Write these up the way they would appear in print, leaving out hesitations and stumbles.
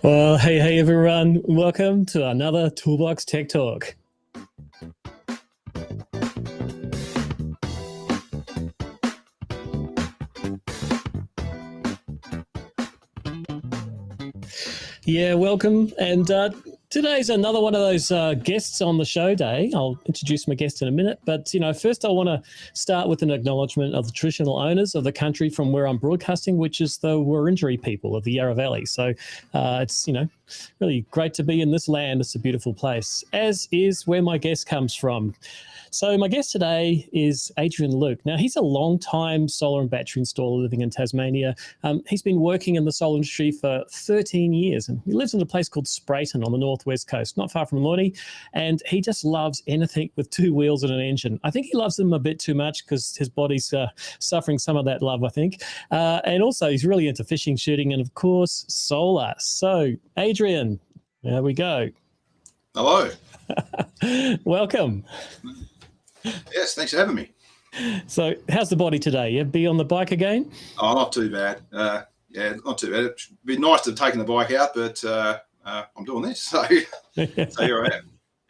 Well, hey everyone. Welcome to another Toolbox Tech Talk. Yeah, welcome. And today's another one of those guests on the show day. I'll introduce my guest in a minute. But, first I want to start with an acknowledgement of the traditional owners of the country from where I'm broadcasting, which is the Wurundjeri people of the Yarra Valley. So it's, really great to be in this land. It's a beautiful place, as is where my guest comes from. So my guest today is Adrian Luke. Now, he's a long-time solar and battery installer living in Tasmania. He's been working in the solar industry for 13 years, and he lives in a place called Sprayton on the northwest coast, not far from Lorne, and he just loves anything with two wheels and an engine. I think he loves them a bit too much because his body's suffering some of that love, I think. And also, he's really into fishing, shooting, and, of course, solar. So, Adrian, there we go. Hello. Welcome. Yes, thanks for having me. So how's the body today? You be on the bike again? Oh, not too bad. Not too bad. It'd be nice to have taken the bike out, but I'm doing this, so here I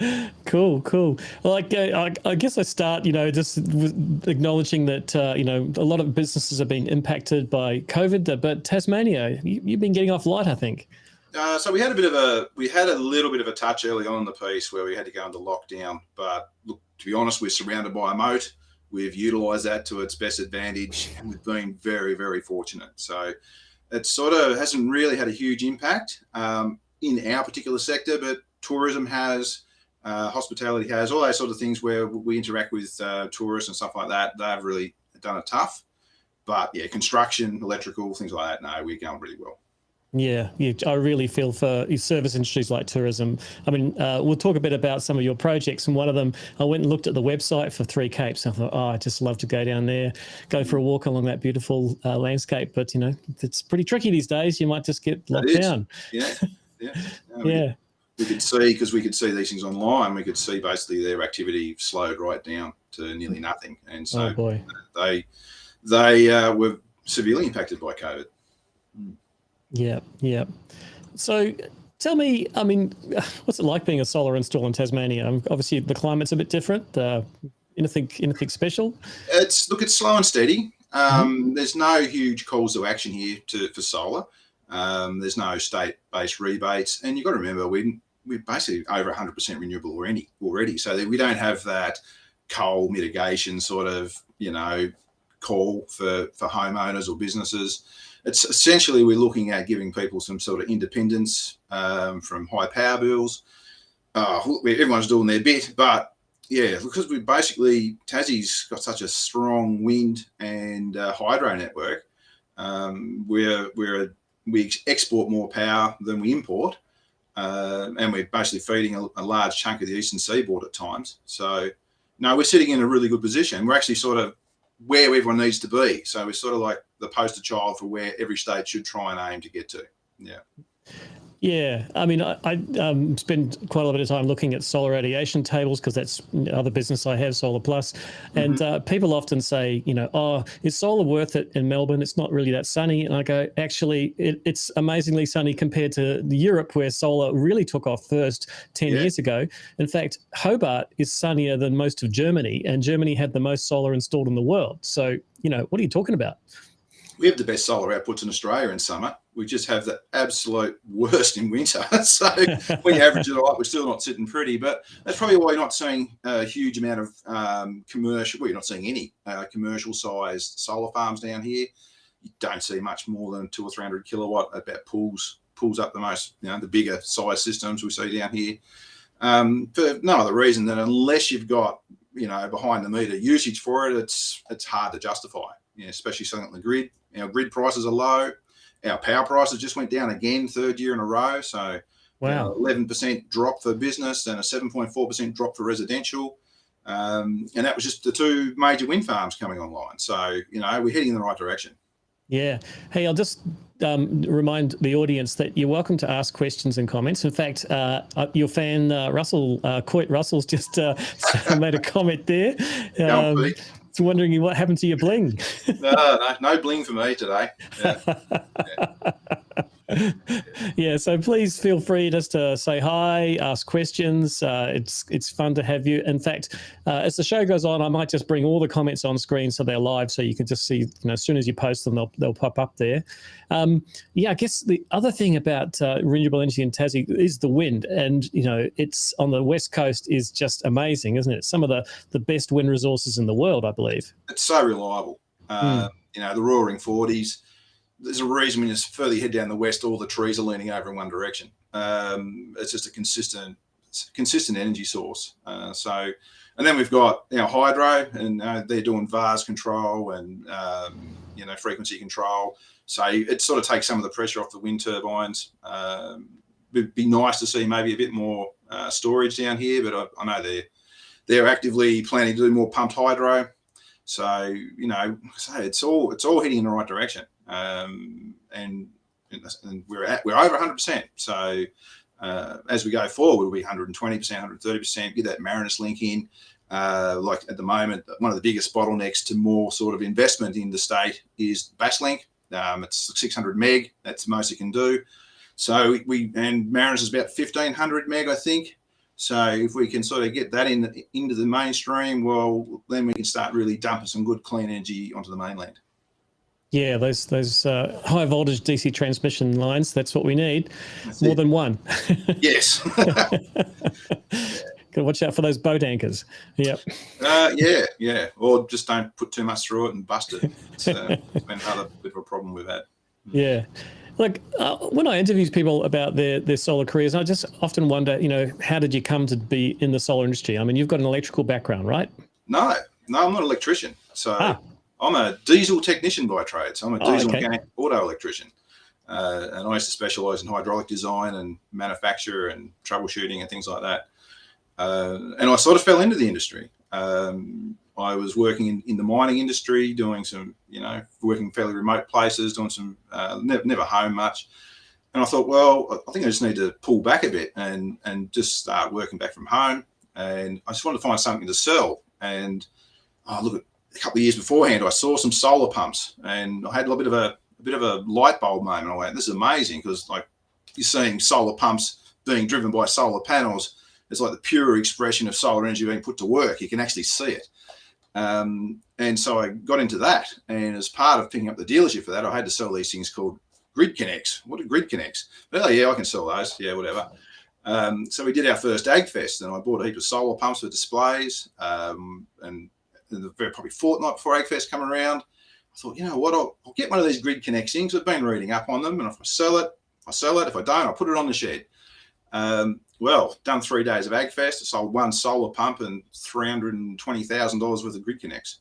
am. Cool. Well, I guess I start, just acknowledging that, a lot of businesses have been impacted by COVID, but Tasmania, you've been getting off light, I think. So we had a little bit of a touch early on in the piece where we had to go into lockdown, but look, to be honest, we're surrounded by a moat. We've utilised that to its best advantage, and we've been very, very fortunate. So it sort of hasn't really had a huge impact in our particular sector, but tourism has, hospitality has, all those sort of things where we interact with tourists and stuff like that. They've really done it tough. But yeah, construction, electrical, things like that, no, we're going really well. Yeah, I really feel for service industries like tourism. I mean, we'll talk a bit about some of your projects, and one of them, I went and looked at the website for Three Capes. I thought, I'd just love to go down there, go for a walk along that beautiful landscape. But, it's pretty tricky these days. You might just get locked down. Yeah. Yeah. We could see, because we could see these things online, we could see basically their activity slowed right down to nearly nothing. And so they were severely impacted by COVID. Yeah. So tell me, what's it like being a solar installer in Tasmania? Obviously, the climate's a bit different. Anything special? It's slow and steady. There's no huge calls to action here for solar. There's no state-based rebates, and you've got to remember we're basically over 100% renewable already. So that we don't have that coal mitigation sort of call for homeowners or businesses. It's essentially, we're looking at giving people some sort of independence from high power bills. Everyone's doing their bit, but yeah, because Tassie's got such a strong wind and hydro network. We export more power than we import, and we're basically feeding a large chunk of the eastern seaboard at times. So, no, we're sitting in a really good position. We're actually sort of where everyone needs to be. So we're sort of like the poster child for where every state should try and aim to get to. Yeah, I mean, I spend quite a lot of time looking at solar radiation tables because that's other business I have, Solar Plus. And people often say, is solar worth it in Melbourne? It's not really that sunny. And I go, actually, it's amazingly sunny compared to Europe, where solar really took off first 10 years ago. In fact, Hobart is sunnier than most of Germany, and Germany had the most solar installed in the world. So, what are you talking about? We have the best solar outputs in Australia in summer. We just have the absolute worst in winter. So when you average it out, we're still not sitting pretty. But that's probably why you're not seeing a huge amount of commercial. Well, you're not seeing any commercial-sized solar farms down here. You don't see much more than 200 or 300 kilowatt. About pulls up the most, the bigger size systems we see down here. For no other reason than unless you've got behind the meter usage for it, it's hard to justify. Especially something on the grid. Our grid prices are low. Our power prices just went down again, third year in a row. So, wow, 11% drop for business and a 7.4% drop for residential. And that was just the two major wind farms coming online. So, we're heading in the right direction. Yeah. Hey, I'll just remind the audience that you're welcome to ask questions and comments. In fact, your fan, Coit Russell's just made a comment there. It's wondering what happened to your bling. No bling for me today. Yeah. Yeah, so please feel free just to say hi, ask questions. It's fun to have you. In fact, as the show goes on, I might just bring all the comments on screen so they're live, so you can just see. As soon as you post them, they'll pop up there. I guess the other thing about renewable energy in Tassie is the wind, and it's on the west coast is just amazing, isn't it? Some of the best wind resources in the world, I believe. It's so reliable. The roaring 40s. There's a reason when you further head down the west, all the trees are leaning over in one direction. It's just a consistent energy source. And then we've got hydro, and they're doing vase control and frequency control. So it sort of takes some of the pressure off the wind turbines. It'd be nice to see maybe a bit more storage down here, but I know they're actively planning to do more pumped hydro. So it's all heading in the right direction. And we're over 100%. So as we go forward, we'll be 120%, 130%. Get that Marinus link in. Like at the moment, one of the biggest bottlenecks to more sort of investment in the state is Basslink. It's 600 meg. That's the most it can do. So and Marinus is about 1500 meg, I think. So if we can sort of get that into the mainstream, well, then we can start really dumping some good clean energy onto the mainland. Yeah, those high voltage DC transmission lines, that's what we need. That's more than one. Yes. Got to watch out for those boat anchors. Yep. Yeah. Or just don't put too much through it and bust it. It's been another bit of a problem we've had. Yeah. Look, when I interview people about their solar careers, I just often wonder, how did you come to be in the solar industry? I mean, you've got an electrical background, right? No, I'm not an electrician. So I'm a diesel technician by trade. So I'm a diesel mechanic auto electrician. And I used to specialise in hydraulic design and manufacture and troubleshooting and things like that. And I sort of fell into the industry. I was working in the mining industry, doing some, working fairly remote places, doing some, never home much. And I thought, well, I think I just need to pull back a bit and just start working back from home. And I just wanted to find something to sell. And look, a couple of years beforehand, I saw some solar pumps, and I had a bit of a light bulb moment. I went, this is amazing, because like you're seeing solar pumps being driven by solar panels. It's like the pure expression of solar energy being put to work. You can actually see it. And so I got into that. And as part of picking up the dealership for that, I had to sell these things called grid connects. What are grid connects? Oh, yeah, I can sell those. Yeah, whatever. So we did our first Ag Fest, and I bought a heap of solar pumps for displays. And probably fortnight before Ag Fest coming around, I thought, you know what, I'll get one of these grid connects in, because I've been reading up on them. And if I sell it, I sell it. If I don't, I'll put it on the shed. Well, done 3 days of Ag Fest. I sold one solar pump and $320,000 worth of grid connects.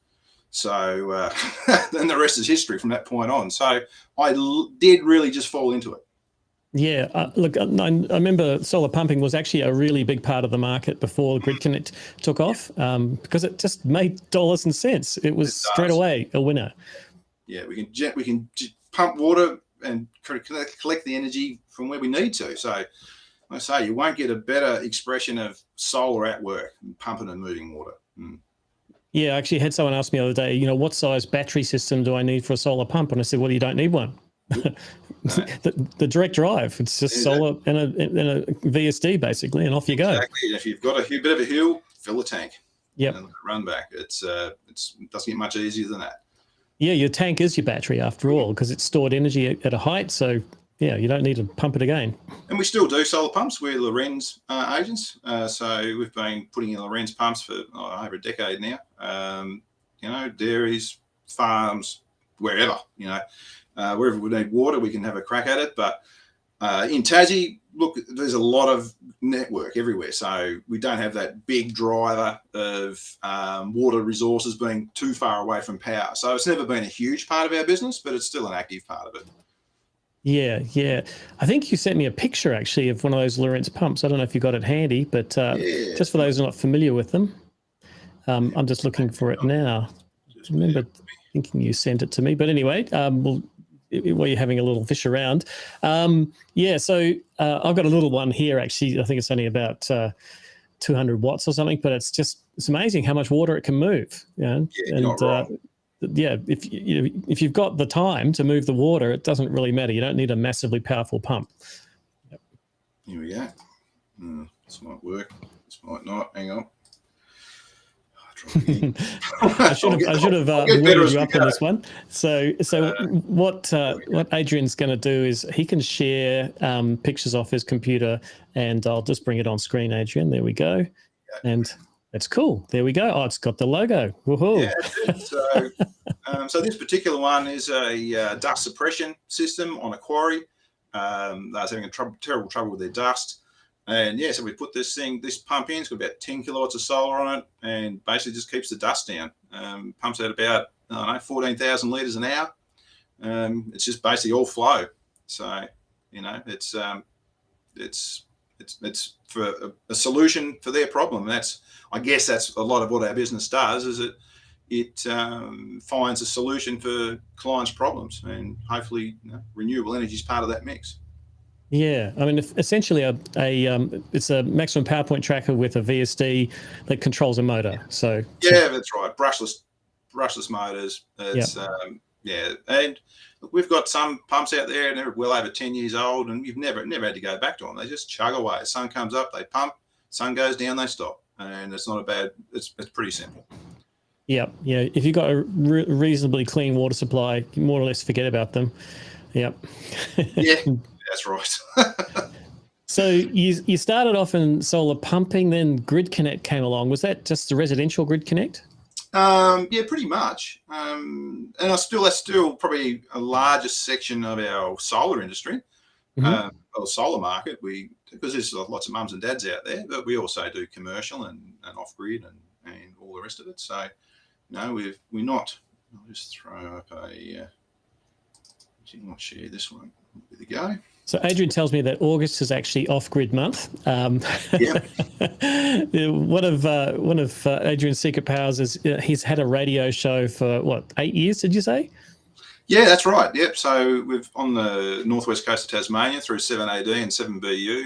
So then the rest is history from that point on. So I did really just fall into it. Yeah, look, I remember solar pumping was actually a really big part of the market before Grid Connect took off, because it just made dollars and cents. It was straight away a winner. Yeah, we can pump water and collect the energy from where we need to. So I say you won't get a better expression of solar at work than pumping and moving water. Yeah, I actually had someone ask me the other day, what size battery system do I need for a solar pump? And I said, well, you don't need one. the direct drive, it's just solar and a VSD basically, and off you go. Exactly. And if you've got a bit of a hill, fill the tank. Yep. And run back. It doesn't get much easier than that. Yeah, your tank is your battery after all, because it's stored energy at a height. So yeah, you don't need to pump it again. And we still do solar pumps. We're Lorenz agents. So we've been putting in Lorenz pumps for over a decade now. Dairies, farms, wherever, wherever we need water, we can have a crack at it. But in Tassie, look, there's a lot of network everywhere. So we don't have that big driver of water resources being too far away from power. So it's never been a huge part of our business, but it's still an active part of it. Yeah. I think you sent me a picture actually of one of those Lorenz pumps. I don't know if you got it handy, but just for those who are not familiar with them, I'm just looking for it now. I remember thinking you sent it to me, but anyway, while you're having a little fish around. So I've got a little one here actually. I think it's only about 200 watts or something, but it's amazing how much water it can move. Not wrong. yeah, if you've got the time to move the water, it doesn't really matter. You don't need a massively powerful pump. Yep. Here we go. This might work. This might not. Hang on. I should have warned you up on this one. So what Adrian's going to do is he can share pictures off his computer, and I'll just bring it on screen, Adrian. There we go. And that's cool. There we go. Oh, it's got the logo. Woohoo. Yeah, so this particular one is a dust suppression system on a quarry. They was having terrible trouble with their dust. And yeah, so we put this pump in. It's got about 10 kilowatts of solar on it, and basically just keeps the dust down. Pumps out about 14,000 litres an hour. It's just basically all flow. So it's for a solution for their problem. I guess that's a lot of what our business does. Is it finds a solution for clients' problems, and hopefully renewable energy is part of that mix. Yeah, I mean, essentially, it's a maximum power point tracker with a VSD that controls a motor. So yeah, that's right. Brushless motors. It's and we've got some pumps out there, and they're well over 10 years old, and you've never had to go back to them. They just chug away. Sun comes up, they pump. Sun goes down, they stop, and it's not a bad. It's pretty simple. Yeah. If you've got a reasonably clean water supply, you more or less forget about them. Yep. Yeah. That's right. So you started off in solar pumping, then Grid Connect came along. Was that just the residential Grid Connect? Yeah, pretty much. And that's still probably a larger section of our solar industry, or solar market. Because there's lots of mums and dads out there, but we also do commercial and off grid and all the rest of it. So we're not. I'll just throw up I'll share this one. There we go. So Adrian tells me that August is actually off-grid month. Yeah. One of Adrian's secret powers is he's had a radio show for 8 years? Did you say? Yeah, that's right. Yep. So we've on the northwest coast of Tasmania through 7AD and 7BU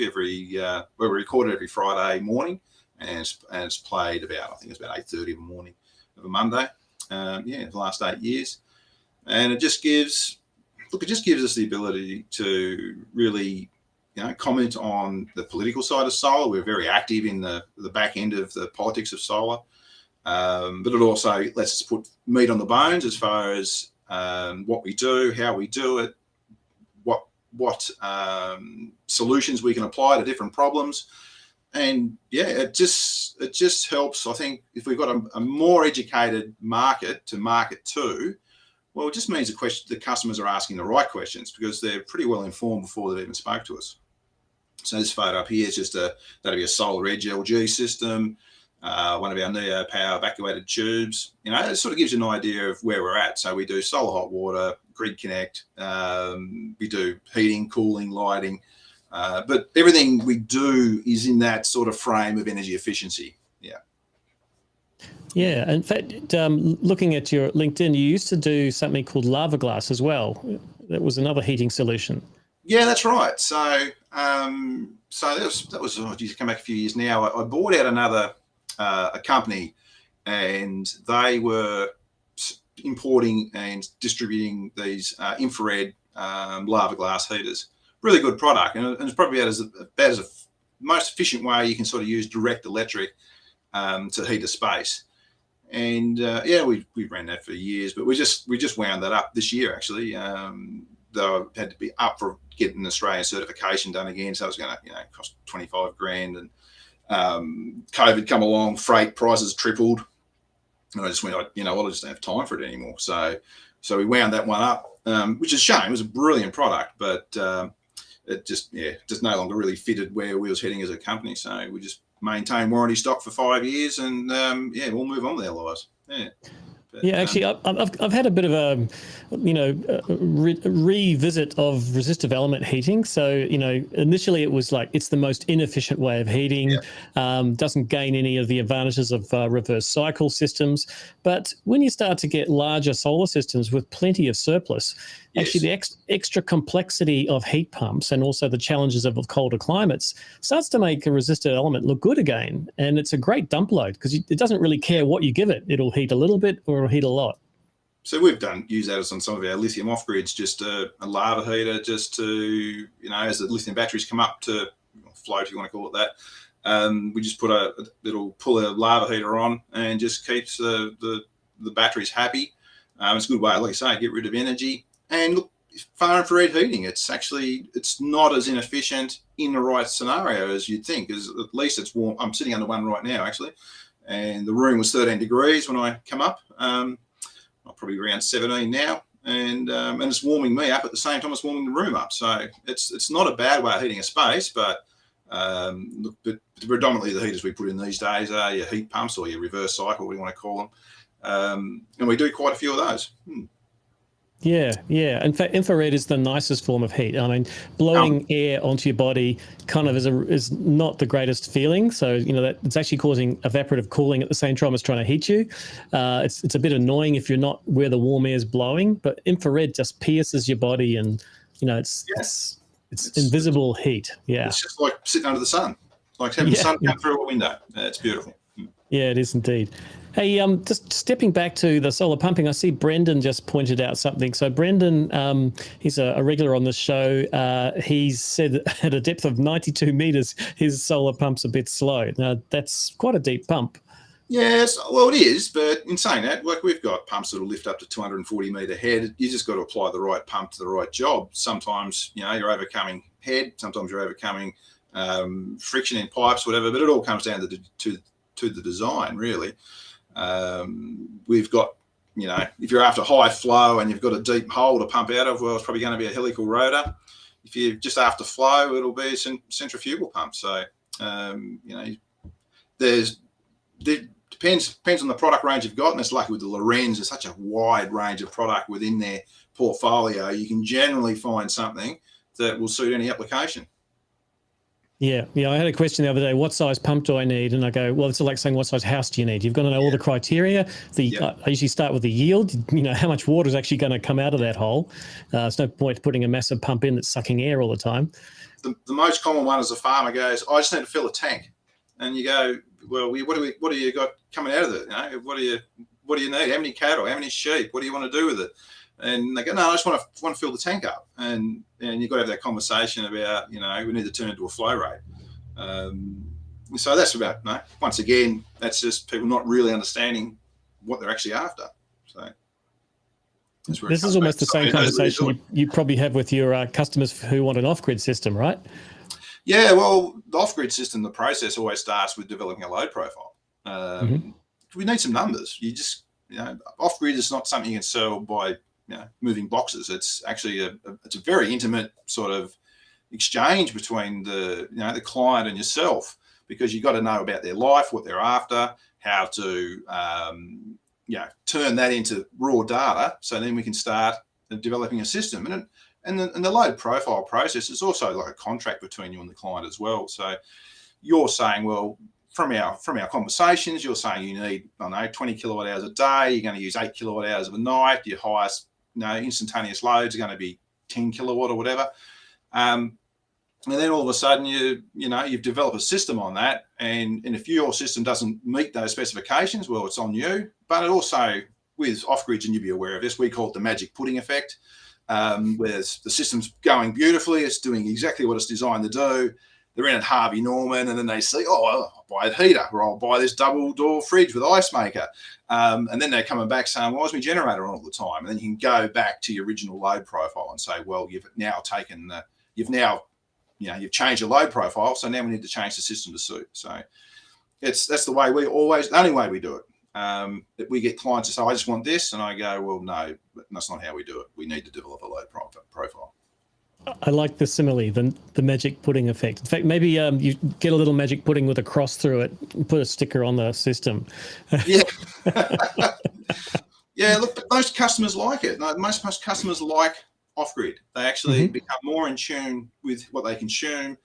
we record it every Friday morning, and it's played about 8:30 in the morning of a Monday. The last 8 years, and it just gives us the ability to really, comment on the political side of solar. We're very active in the back end of the politics of solar, but it also lets us put meat on the bones as far as what we do, how we do it, what solutions we can apply to different problems, and it just helps. I think if we've got a more educated market to market to. Well, it just means the customers are asking the right questions because they're pretty well informed before they've even spoke to us. So this photo up here is just that'll be a Solar Edge LG system, one of our Neo Power evacuated tubes. It sort of gives you an idea of where we're at. So we do solar hot water, Grid Connect, we do heating, cooling, lighting, but everything we do is in that sort of frame of energy efficiency. Yeah. Yeah, in fact, looking at your LinkedIn, you used to do something called lava glass as well. That was another heating solution. Yeah, that's right. So, that was come back a few years now. I bought out another a company, and they were importing and distributing these infrared lava glass heaters. Really good product, and it's probably about as a most efficient way you can sort of use direct electric to heat a space. And we ran that for years, but we just wound that up this year actually. Though I had to be up for getting an Australian certification done again, so it was going to cost 25 grand. And COVID come along, freight prices tripled, and I just went, I just don't have time for it anymore. So we wound that one up, which is a shame. It was a brilliant product, but it just no longer really fitted where we was heading as a company. So we just maintain warranty stock for 5 years, and we'll move on with our lives. Yeah, actually, I've had a bit of a revisit of resistive element heating. So initially it was like it's the most inefficient way of heating, doesn't gain any of the advantages of reverse cycle systems. But when you start to get larger solar systems with plenty of surplus, actually the extra complexity of heat pumps and also the challenges of colder climates starts to make a resistive element look good again. And it's a great dump load because it doesn't really care what you give it. It'll heat a little bit or it'll heat a lot. So we've used that on some of our lithium off grids, just a lava heater, just to, as the lithium batteries come up to float, if you want to call it that. We just it'll pull a lava heater on and just keeps the batteries happy. It's a good way, like you say, get rid of energy. And look, far infrared heating, it's not as inefficient in the right scenario as you'd think, because at least it's warm. I'm sitting under one right now, actually, and the room was 13 degrees when I come up. I'm probably around 17 now, and it's warming me up at the same time it's warming the room up. So it's not a bad way of heating a space, but predominantly the heaters we put in these days are your heat pumps or your reverse cycle, we want to call them, and we do quite a few of those. Yeah. In fact, infrared is the nicest form of heat. I mean, blowing air onto your body kind of is not the greatest feeling. So, that it's actually causing evaporative cooling at the same time as trying to heat you. It's a bit annoying if you're not where the warm air is blowing, but infrared just pierces your body, and it's invisible heat. Yeah. It's just like sitting under the sun, like having the sun come through a window. It's beautiful. Yeah, it is indeed. Hey, just stepping back to the solar pumping, I see Brendan just pointed out something. So Brendan, he's a regular on the show. He said at a depth of 92 meters, his solar pump's a bit slow. Now, that's quite a deep pump. Yes, well, it is. But in saying that, like, we've got pumps that will lift up to 240 metre head. You just got to apply the right pump to the right job. Sometimes, you're overcoming head. Sometimes you're overcoming friction in pipes, whatever. But it all comes down to the design, really. We've got, if you're after high flow and you've got a deep hole to pump out of, well, it's probably going to be a helical rotor. If you're just after flow, it'll be a centrifugal pump. So, depends on the product range you've got, and it's lucky with the Lorenz, there's such a wide range of product within their portfolio. You can generally find something that will suit any application. Yeah. I had a question the other day, what size pump do I need? And I go, well, it's like saying, what size house do you need? You've got to know all the criteria. I usually start with the yield, how much water is actually going to come out of that hole. There's no point putting a massive pump in that's sucking air all the time. The most common one as a farmer goes, I just need to fill a tank. And you go, well, what do you got coming out of it? What do you need? How many cattle? How many sheep? What do you want to do with it? And they go, no, I just want to fill the tank up. And you've got to have that conversation about, we need to turn it to a flow rate. So that's about, once again, that's just people not really understanding what they're actually after. So this is almost the same conversation you probably have with your customers who want an off-grid system, right? Yeah, well, the off-grid system, the process always starts with developing a load profile. We need some numbers. You just, off-grid is not something you can sell by moving boxes. It's actually it's a very intimate sort of exchange between the client and yourself, because you've got to know about their life, what they're after, how to turn that into raw data, so then we can start developing a system. And the load profile process is also like a contract between you and the client as well. So you're saying, well, from our conversations, you're saying you need, 20 kilowatt hours a day. You're going to use 8 kilowatt hours of a night. Your highest instantaneous loads are going to be 10 kilowatt or whatever. And then all of a sudden you've developed a system on that. And if your system doesn't meet those specifications, well, it's on you. But it also, with off-grids, and you'll be aware of this, we call it the magic pudding effect, where the system's going beautifully. It's doing exactly what it's designed to do. They're in at Harvey Norman, and then they see, I'll buy a heater, or I'll buy this double door fridge with ice maker. And then they're coming back saying, why is my generator on all the time? And then you can go back to your original load profile and say, well, you've changed your load profile, so now we need to change the system to suit. So that's the way the only way we do it. We get clients to say, I just want this, and I go, well, no, that's not how we do it. We need to develop a load profile. I like the simile, the magic pudding effect. In fact, maybe you get a little magic pudding with a cross through it and put a sticker on the system. Yeah. Yeah, look, but most customers like it. Most customers like off-grid. They actually become more in tune with what they consume.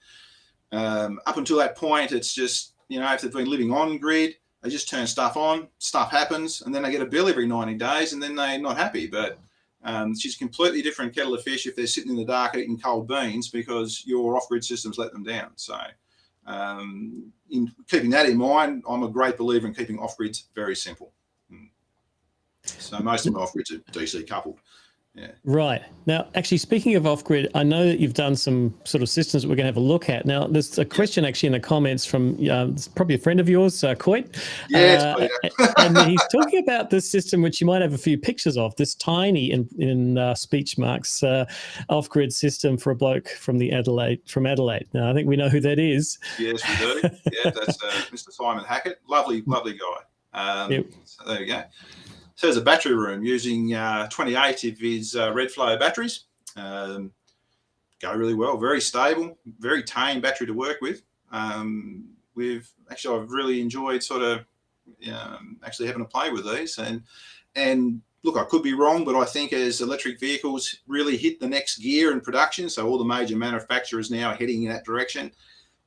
Up until that point, it's just, if they've been living on grid, they just turn stuff on, stuff happens, and then they get a bill every 90 days, and then they're not happy. But she's a completely different kettle of fish if they're sitting in the dark eating cold beans because your off-grid system's let them down. So in keeping that in mind, I'm a great believer in keeping off-grids very simple. So most of them off-grid are DC coupled. Yeah. Right. Now, actually, speaking of off-grid, I know that you've done some sort of systems that we're going to have a look at. Now, there's a question actually in the comments from probably a friend of yours, Coit. Yeah, and he's talking about this system, which you might have a few pictures of, this tiny, in speech marks, off-grid system for a bloke from Adelaide. Now, I think we know who that is. Yes, we do. Yeah, that's Mr. Simon Hackett. Lovely guy. Yep. So there you go. So there's a battery room using 28 of his red flow batteries. Go really well, very stable, very tame battery to work with. I've really enjoyed sort of actually having a play with these. And look, I could be wrong, but I think as electric vehicles really hit the next gear in production, so all the major manufacturers now are heading in that direction,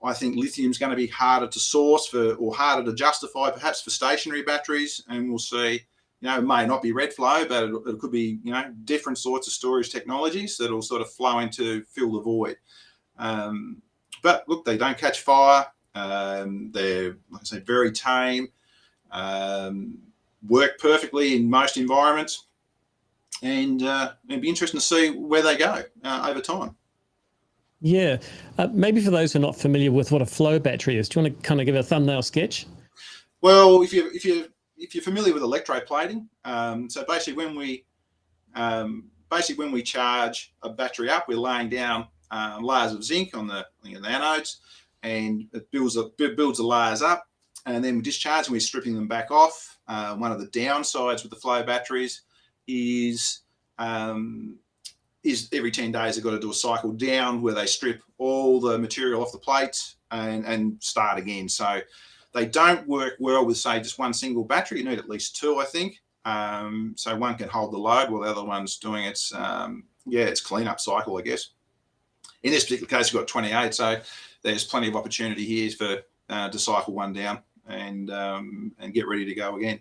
I think lithium's going to be harder to source or harder to justify perhaps for stationary batteries, and we'll see. It may not be red flow, but it could be, different sorts of storage technologies that'll sort of flow in to fill the void. But look, they don't catch fire. They're, like I say, very tame, work perfectly in most environments. And it'd be interesting to see where they go over time. Yeah. Maybe for those who are not familiar with what a flow battery is, do you want to kind of give a thumbnail sketch? Well, if you're familiar with electroplating, so basically when we charge a battery up, we're laying down layers of zinc on the anodes, and it builds the layers up, and then we discharge and we're stripping them back off. One of the downsides with the flow batteries is every 10 days they've got to do a cycle down where they strip all the material off the plates and start again. So they don't work well with, say, just one single battery. You need at least two, I think. So one can hold the load while the other one's doing its cleanup cycle, I guess. In this particular case, we've got 28, so there's plenty of opportunity here to cycle one down and get ready to go again.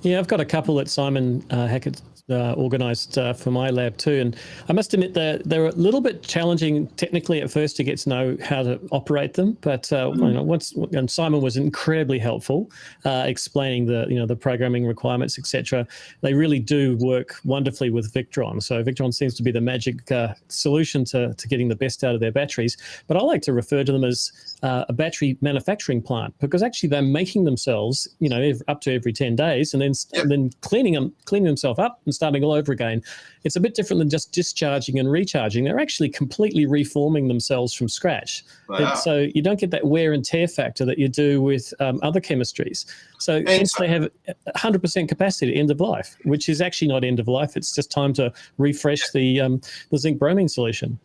Yeah, I've got a couple that Simon Hackett organised for my lab too, and I must admit they're a little bit challenging technically at first to get to know how to operate them. But and Simon was incredibly helpful, explaining the programming requirements, etc. They really do work wonderfully with Victron. So Victron seems to be the magic solution to getting the best out of their batteries. But I like to refer to them as a battery manufacturing plant, because actually they're making themselves, up to every 10 days, and then cleaning themselves up and starting all over again. It's a bit different than just discharging and recharging. They're actually completely reforming themselves from scratch. Wow. So you don't get that wear and tear factor that you do with other chemistries. So hence they have 100% capacity at end of life, which is actually not end of life. It's just time to refresh the zinc bromine solution.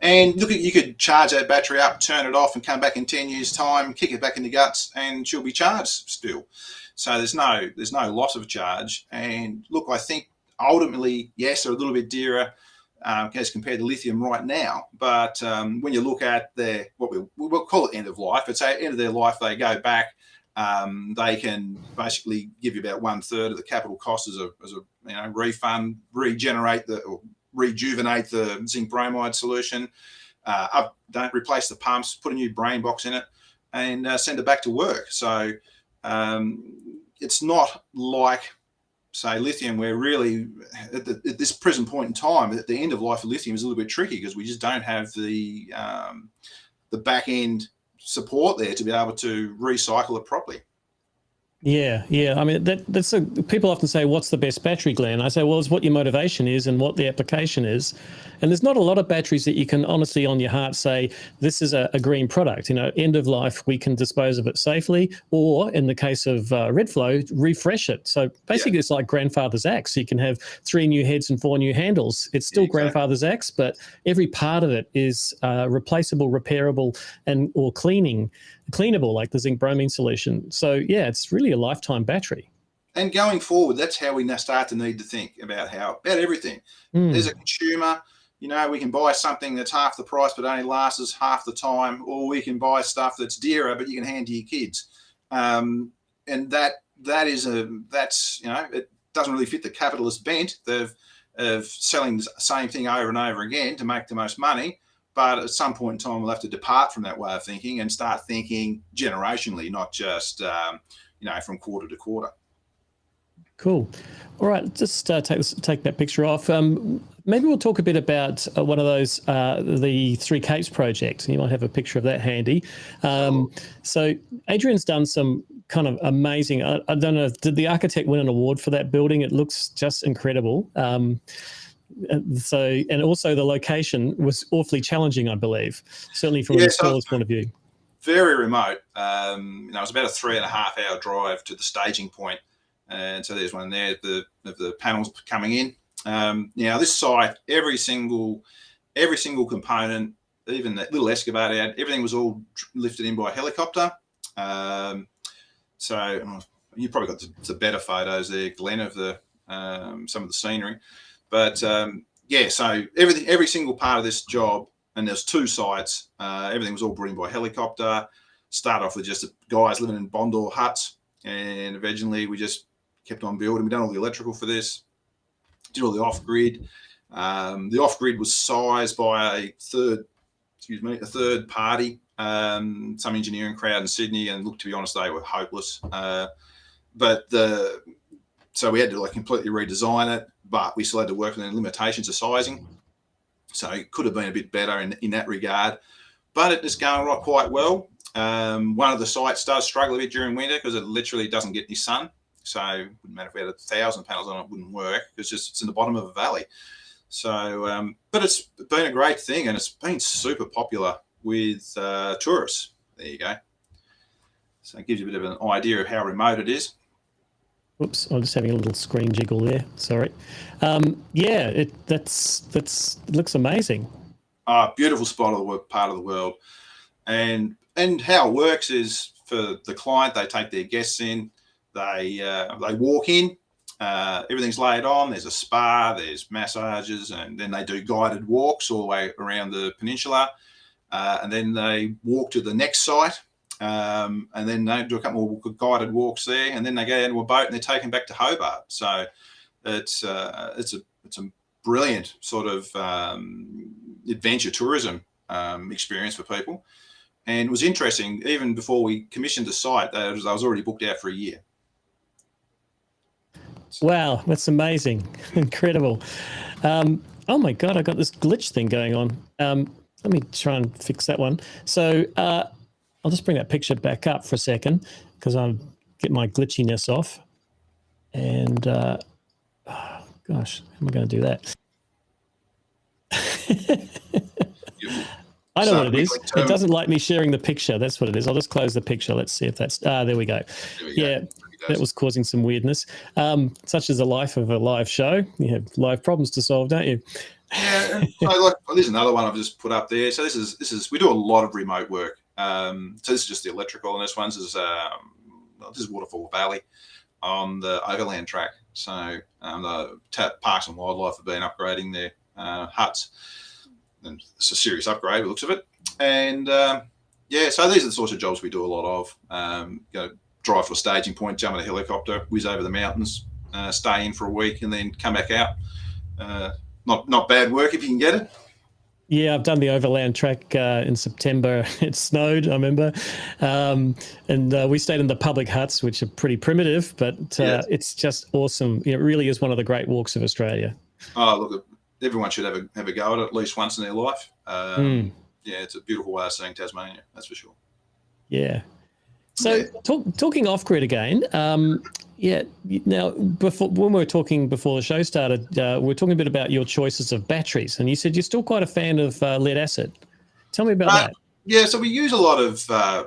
And look, you could charge that battery up, turn it off, and come back in 10 years' time, kick it back in the guts, and she'll be charged still. So there's no loss of charge. And look, I think ultimately, yes, they're a little bit dearer as compared to lithium right now. But when you look at what we'll call it end of life, it's at end of their life, they go back. They can basically give you about 1/3 of the capital cost as a refund, rejuvenate the zinc bromide solution, don't replace the pumps, put a new brain box in it, and send it back to work. So it's not like, say, lithium, where really at this present point in time, at the end of life of lithium is a little bit tricky because we just don't have the back end support there to be able to recycle it properly. Yeah. I mean, people often say, what's the best battery, Glenn? I say, well, it's what your motivation is and what the application is. And there's not a lot of batteries that you can honestly on your heart say, this is a green product. End of life, we can dispose of it safely. Or in the case of Redflow, refresh it. So basically it's like grandfather's axe. You can have 3 new heads and 4 new handles. It's still grandfather's axe, but every part of it is replaceable, repairable, or cleanable, like the zinc bromine solution. So yeah, it's really a lifetime battery. And going forward, that's how we now start to need to think about everything. As a consumer, we can buy something that's half the price but only lasts us half the time, or we can buy stuff that's dearer but you can hand to your kids. And it doesn't really fit the capitalist bent of selling the same thing over and over again to make the most money. But at some point in time, we'll have to depart from that way of thinking and start thinking generationally, not just from quarter to quarter. Cool. All right, just take that picture off. Maybe we'll talk a bit about one of those, the Three Capes project. You might have a picture of that handy. So Adrian's done some kind of amazing, I don't know, did the architect win an award for that building? It looks just incredible. And also the location was awfully challenging, I believe, certainly from an installer's point of view. Very remote. It was about a 3.5-hour drive to the staging point. And so there's one there of the panels coming in. Now this site, every single component, even that little excavator, everything was all lifted in by a helicopter. So you probably got the better photos there, Glenn, of the some of the scenery. But so every single part of this job, and there's 2 sites. Everything was all brought in by helicopter. Started off with just guys living in Bondor huts, and eventually we just kept on building. We done all the electrical for this, did all the off-grid. The off-grid was sized by a third party, some engineering crowd in Sydney, and look, to be honest, they were hopeless. So we had to completely redesign it, but we still had to work within the limitations of sizing. So it could have been a bit better in that regard, but it is going quite well. One of the sites does struggle a bit during winter because it literally doesn't get any sun. So it wouldn't matter if we had 1,000 panels on it, it wouldn't work because it's in the bottom of a valley. So, but it's been a great thing, and it's been super popular with tourists. There you go. So it gives you a bit of an idea of how remote it is. Whoops, I'm just having a little screen jiggle there. Sorry. It looks amazing. Beautiful spot of the part of the world, and how it works is for the client, they take their guests in. They walk in, everything's laid on. There's a spa, there's massages, and then they do guided walks all the way around the peninsula. And then they walk to the next site, and then they do a couple more guided walks there, and then they go into a boat and they're taken back to Hobart. So it's a brilliant sort of adventure tourism experience for people. And it was interesting, even before we commissioned the site, I was already booked out for a year. Wow, that's amazing. Incredible. Oh my God, I got this glitch thing going on. Let me try and fix that one. So I'll just bring that picture back up for a second because I'll get my glitchiness off. And gosh, how am I going to do that? I know what it is. It doesn't like me sharing the picture. That's what it is. I'll just close the picture. Let's see if that's... there we go. Yeah, that was causing some weirdness. Such as the life of a live show. You have live problems to solve, don't you? Yeah. So there's another one I've just put up there. So this is we do a lot of remote work. So this is just the electrical, and this is Waterfall Valley on the overland track. So the Parks and Wildlife have been upgrading their huts. And it's a serious upgrade, looks of it. And so these are the sorts of jobs we do a lot of. Drive to a staging point, jump in a helicopter, whiz over the mountains, stay in for a week, and then come back out. Not bad work if you can get it. Yeah, I've done the overland track in September. It snowed, I remember. And we stayed in the public huts, which are pretty primitive, but it's just awesome. It really is one of the great walks of Australia. Oh, look, everyone should have a go at least once in their life. Yeah, it's a beautiful way of seeing Tasmania, that's for sure. Yeah. So talking off-grid again, now when we were talking before the show started, we were talking a bit about your choices of batteries, and you said you're still quite a fan of lead acid. Tell me about that. Yeah, so we use a lot of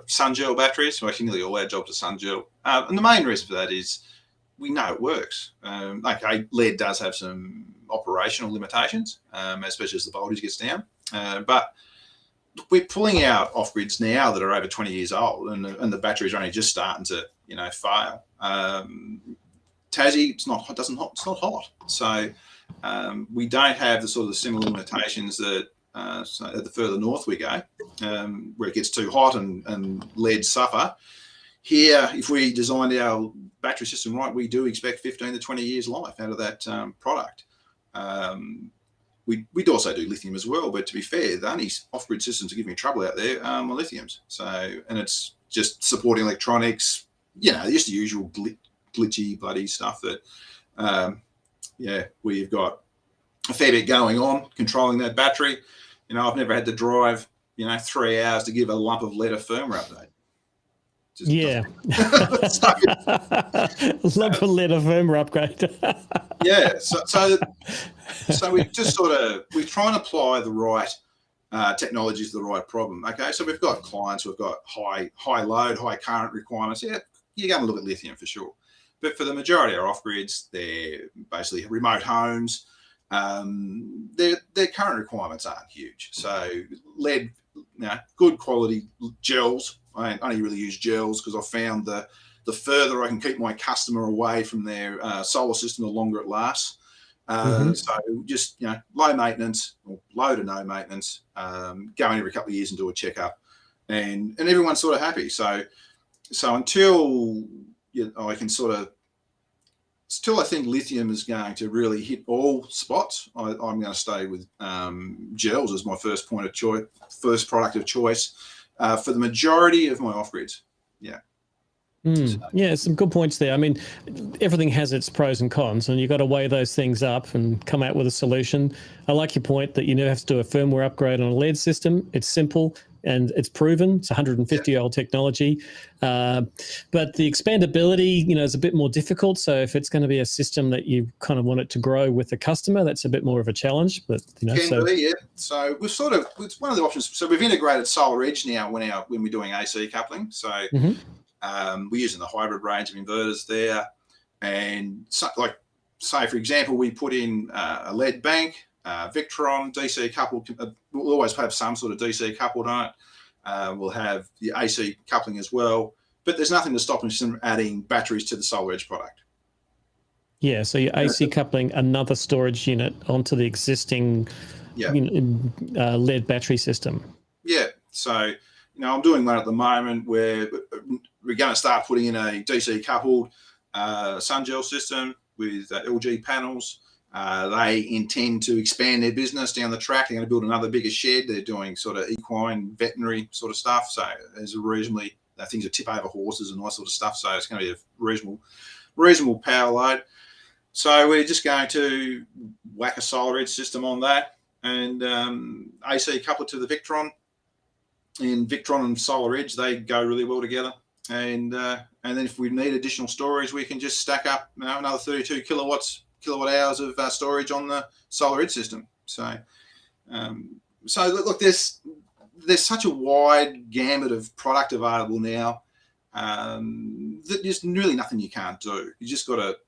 sun gel batteries. So actually nearly all our jobs are sun gel. And the main reason for that is we know it works. Okay, lead does have some operational limitations, especially as the voltage gets down. But we're pulling out off-grids now that are over 20 years old, and the batteries are only just starting to, fail. Tassie, it's not hot. So we don't have the sort of similar limitations that the further north we go, where it gets too hot and leads suffer. Here, if we designed our battery system right, we do expect 15 to 20 years life out of that product. We'd also do lithium as well, but to be fair, the only off-grid systems that give me trouble out there are lithiums. So, and it's just supporting electronics, just the usual glitchy bloody stuff that, we've got a fair bit going on controlling that battery. I've never had to drive, 3 hours to give a lump of lead a firmware update. Yeah. Lump of lead a firmware upgrade. Yeah. So we just we try and apply the right technologies to the right problem. Okay. So we've got clients who've got high load, high current requirements. Yeah, you're going to look at lithium for sure. But for the majority of our off-grids, they're basically remote homes. Their current requirements aren't huge. So lead, good quality gels. I only really use gels because I found the further I can keep my customer away from their solar system, the longer it lasts. So just low maintenance or low to no maintenance. Go in every couple of years and do a checkup, and everyone's sort of happy. So until I can still I think lithium is going to really hit all spots. I'm going to stay with gels as my first point of choice, first product of choice for the majority of my off-grids. Yeah. Yeah, some good points there. I mean, everything has its pros and cons, and you've got to weigh those things up and come out with a solution. I like your point that you never have to do a firmware upgrade on a lead system. It's simple and it's proven. It's 150-year-old technology. But the expandability, is a bit more difficult. So if it's going to be a system that you kind of want it to grow with the customer, that's a bit more of a challenge. But be, yeah. So we've it's one of the options. So we've integrated Solar Edge now when we're doing AC coupling. So we're using the hybrid range of inverters there. And say, for example, we put in a lead bank, Victron, DC coupled. We'll always have some sort of DC coupled on it. We'll have the AC coupling as well. But there's nothing to stop us from adding batteries to the Solar Edge product. Yeah, so you're AC coupling another storage unit onto the existing lead battery system. Yeah, so I'm doing one at the moment where we're going to start putting in a DC coupled sun gel system with LG panels. They intend to expand their business down the track. They're going to build another bigger shed. They're doing sort of equine veterinary sort of stuff. So there's things that tip over horses and all that sort of stuff. So it's going to be a reasonable power load. So we're just going to whack a Solar Edge system on that and AC couple it to the Victron. And Victron and Solar Edge, they go really well together. And then if we need additional storage, we can just stack up another 32 kilowatt hours of storage on the Solar Edge system. So look, there's such a wide gamut of product available now that there's really nothing you can't do. You just got to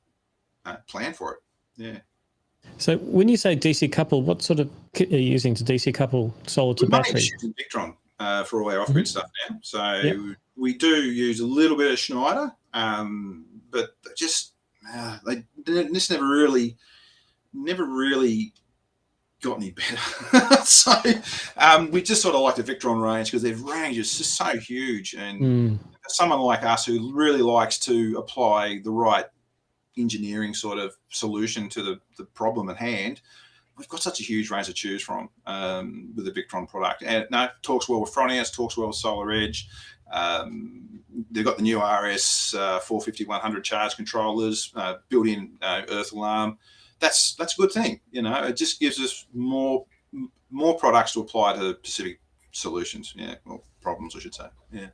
plan for it. Yeah. So when you say DC couple, what sort of kit are you using to DC couple solar to battery? We're using Victron for all our off-grid stuff now. So we do use a little bit of Schneider, but just this never really got any better. So we just sort of like the Victron range because their range is just so huge, and someone like us who really likes to apply the right engineering sort of solution to the problem at hand, we've got such a huge range to choose from with the Victron product. And it talks well with Fronius, talks well with Solar Edge. They've got the new RS 450-100 charge controllers, built-in earth alarm. That's a good thing. It just gives us more products to apply to specific solutions. Yeah, or problems, I should say. Yeah.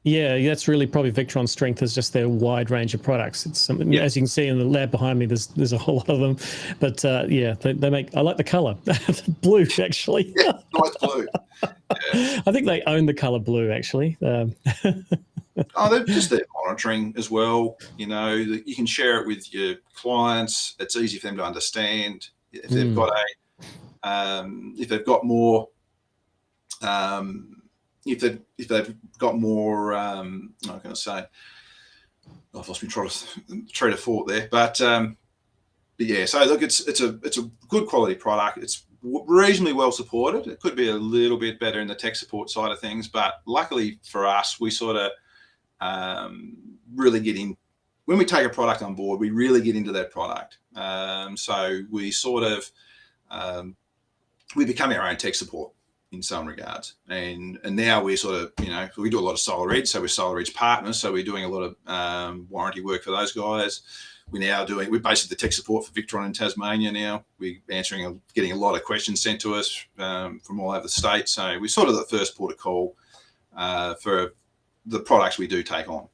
Yeah, that's really probably Victron's strength is just their wide range of products. It's something, as you can see in the lab behind me, there's a whole lot of them. But they make. I like the color, blue actually. Yeah, nice blue. Yeah. I think they own the color blue actually. They're just their monitoring as well. You can share it with your clients. It's easy for them to understand. If they've got if they've got more. If they've got more, I'm going to say, I've lost my train of thought there, but yeah. So look, it's a good quality product. It's reasonably well supported. It could be a little bit better in the tech support side of things, but luckily for us, we sort of really get in when we take a product on board. We really get into that product. So we sort of we become our own tech support. in some regards. And now we're sort of, we do a lot of Solar Edge, so we're Solar Edge partners. So we're doing a lot of warranty work for those guys. We're basically the tech support for Victron in Tasmania now. We're getting a lot of questions sent to us from all over the state. So we're sort of the first port of call for the products we do take on.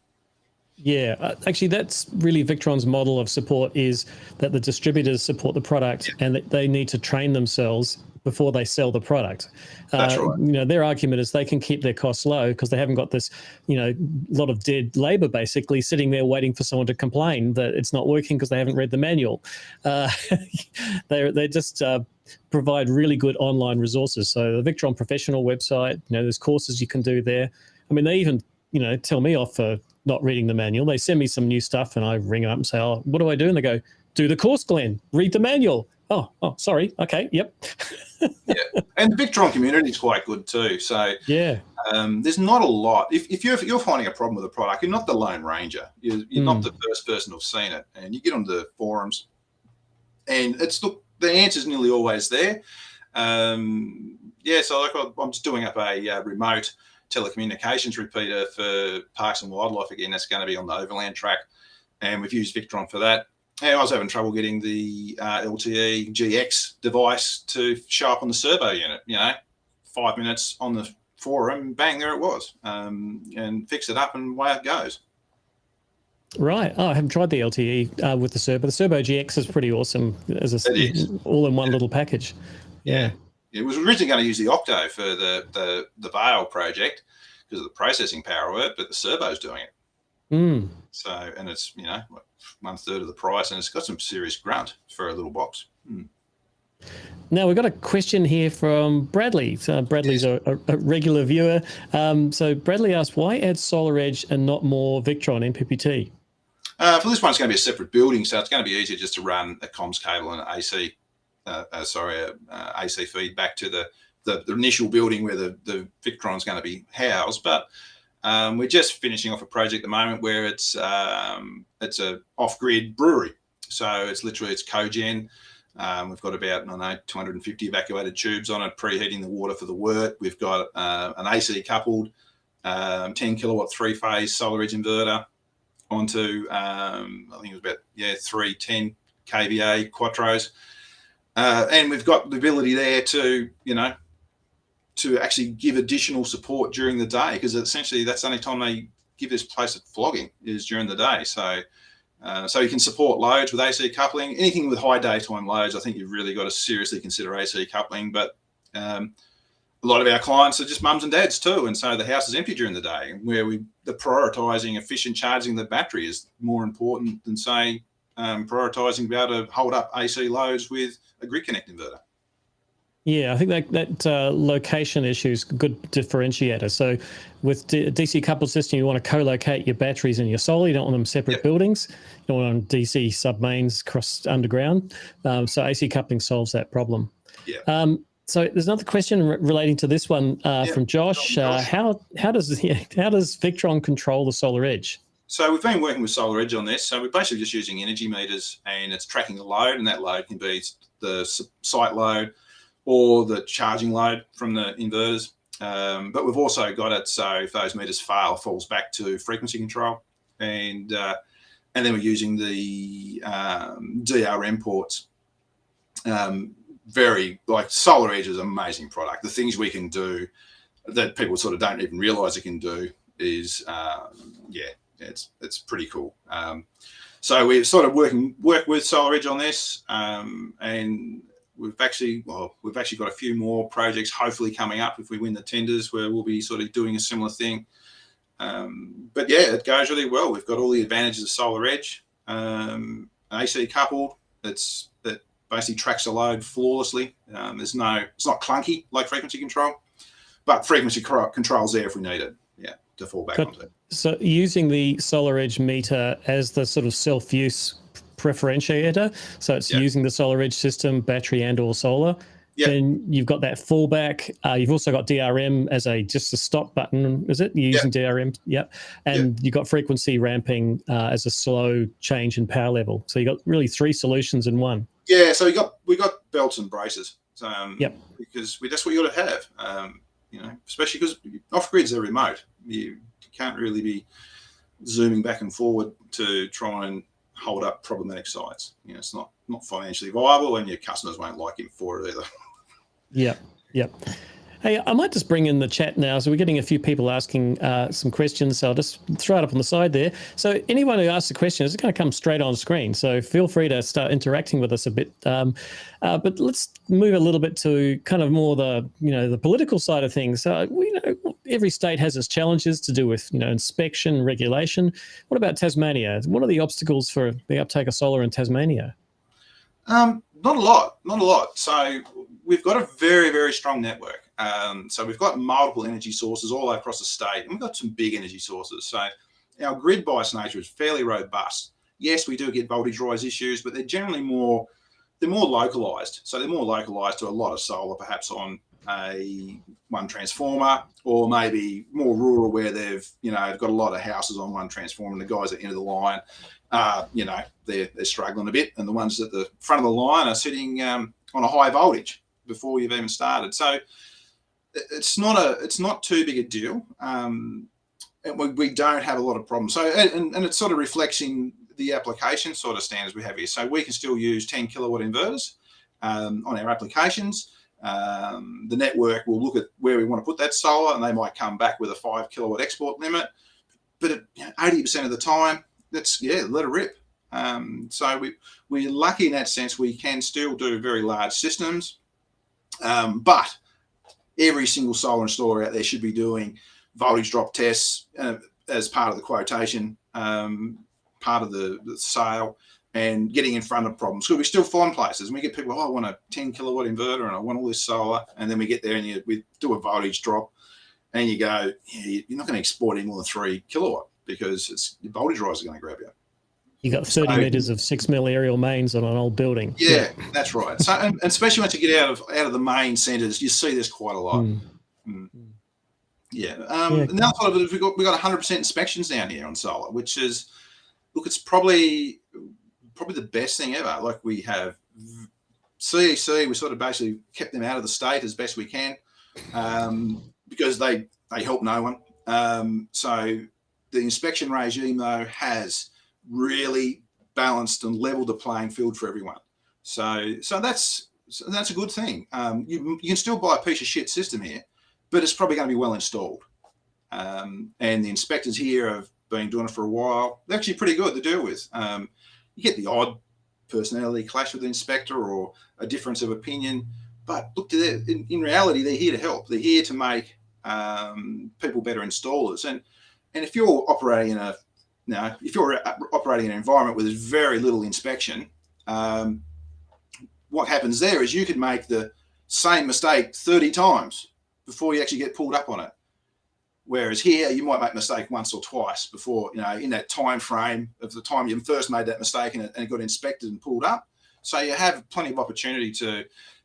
Yeah, actually, that's really Victron's model of support, is that the distributors support the product and that they need to train themselves before they sell the product. That's right. Their argument is they can keep their costs low because they haven't got this, lot of dead labor basically sitting there waiting for someone to complain that it's not working because they haven't read the manual. They just provide really good online resources. So the Victron professional website, there's courses you can do there. I mean, they even, tell me off for not reading the manual. They send me some new stuff and I ring them up and say, oh, what do I do? And they go, do the course, Glenn, read the manual. Oh, sorry. Okay. Yep. Yeah. And the Victron community is quite good too. So yeah, there's not a lot. If you're finding a problem with a product, you're not the Lone Ranger. You're not the first person who's seen it. And you get on the forums and the answer's nearly always there. So I'm just doing up a remote telecommunications repeater for Parks and Wildlife again. That's going to be on the overland track, and we've used Victron for that. And I was having trouble getting the LTE GX device to show up on the servo unit. 5 minutes on the forum, bang, there it was, and fix it up, and away it goes. Right. Oh, I haven't tried the LTE with the servo. The Servo GX is pretty awesome as all-in-one little package. Yeah. It was originally going to use the Octo for the Vale project because of the processing power of it, but the servo's doing it. So, and it's 1/3 of the price, and it's got some serious grunt for a little box. Now we've got a question here from Bradley. So Bradley's a regular viewer. So Bradley asked, why add Solar Edge and not more Victron MPPT? For this one, it's going to be a separate building, so it's going to be easier just to run a comms cable and AC. AC feed back to the initial building where the Victron's going to be housed. But we're just finishing off a project at the moment where it's a off-grid brewery. So it's cogen. We've got about 250 evacuated tubes on it, preheating the water for the wort. We've got an AC coupled 10 kilowatt 3-phase Solar Edge inverter onto I think it was about 3 10 kVA Quattros. And we've got the ability there to actually give additional support during the day, because essentially that's the only time they give this place a flogging is during the day. So you can support loads with AC coupling. Anything with high daytime loads, I think you've really got to seriously consider AC coupling. But a lot of our clients are just mums and dads too, and so the house is empty during the day, where the prioritising efficient charging the battery is more important than, say, prioritising to be able to hold up AC loads with a grid connect inverter. Yeah, I think that location issue is a good differentiator. So with DC coupled system, you want to co-locate your batteries and your solar. You don't want them separate buildings. You don't want them DC submains across underground. So AC coupling solves that problem. Yeah. So there's another question relating to this one from Josh. How does Victron control the Solar Edge? So we've been working with Solar Edge on this. So we're basically just using energy meters, and it's tracking the load, and that load can be the site load or the charging load from the inverters. But we've also got it so if those meters fail, it falls back to frequency control. And then we're using the DRM ports. Solar Edge is an amazing product. The things we can do that people sort of don't even realize it can do is, it's pretty cool. So we're sort of work with Solar Edge on this, and we've actually got a few more projects hopefully coming up if we win the tenders, where we'll be sort of doing a similar thing. But yeah, it goes really well. We've got all the advantages of Solar Edge, AC coupled. It basically tracks the load flawlessly. It's not clunky like frequency control, but frequency control's there if we need it. Yeah, to fall back onto it. So using the Solar Edge meter as the sort of self-use preferentiator, so it's using the Solar Edge system, battery and or solar. Then you've got that fallback. You've also got DRM as just a stop button, is it? You're using DRM, and you've got frequency ramping as a slow change in power level. So you've got really 3 solutions in one. Yeah, so we got belts and braces. Yep. Because that's what you got to have. Especially because off grids are remote. You can't really be zooming back and forward to try and hold up problematic sites. It's not financially viable, and your customers won't like him for it either. Yep. Hey, I might just bring in the chat now. So we're getting a few people asking some questions. So I'll just throw it up on the side there. So anyone who asks a question is going to come straight on screen. So feel free to start interacting with us a bit. But let's move a little bit to kind of more the political side of things. So every state has its challenges to do with inspection, regulation. What about Tasmania? What are the obstacles for the uptake of solar in Tasmania? Not a lot. So we've got a very, very strong network. So we've got multiple energy sources all across the state, and we've got some big energy sources. So our grid bias nature is fairly robust. Yes, we do get voltage rise issues, but they're generally more localized. So they're more localized to a lot of solar, perhaps on one transformer, or maybe more rural where they've got a lot of houses on one transformer, and the guys at the end of the line, they're struggling a bit, and the ones at the front of the line are sitting on a high voltage before you've even started. So it's not too big a deal, and we don't have a lot of problems. So and it sort of reflects in the application sort of standards we have here. So we can still use 10 kilowatt inverters on our applications. The network will look at where we want to put that solar, and they might come back with a 5 kilowatt export limit. But at 80% of the time, let it rip. So we're lucky in that sense. We can still do very large systems, but every single solar installer out there should be doing voltage drop tests as part of the quotation, part of the sale, and getting in front of problems. So we still find places, and we get people, I want a 10 kilowatt inverter and I want all this solar. And then we get there and we do a voltage drop, and you go, you're not going to export any more than 3 kilowatt because your voltage rise is going to grab you. You got 30 meters of 6 mil aerial mains on an old building. Yeah, that's right. So, and especially once you get out of the main centres, you see this quite a lot. Yeah. Now sort of we've got 100% inspections down here on solar, which is, look, it's probably the best thing ever. Like, we have CEC, we sort of basically kept them out of the state as best we can, because they help no one. So the inspection regime though has really balanced and leveled the playing field for everyone. So that's a good thing. You can still buy a piece of shit system here, but it's probably going to be well installed. And the inspectors here have been doing it for a while. They're actually pretty good to deal with. You get the odd personality clash with the inspector or a difference of opinion, but look, in reality, they're here to help. They're here to make people better installers. And if you're operating in an environment where there's very little inspection, what happens there is you could make the same mistake 30 times before you actually get pulled up on it. Whereas here, you might make a mistake once or twice before, in that time frame of the time you first made that mistake and it got inspected and pulled up. So you have plenty of opportunity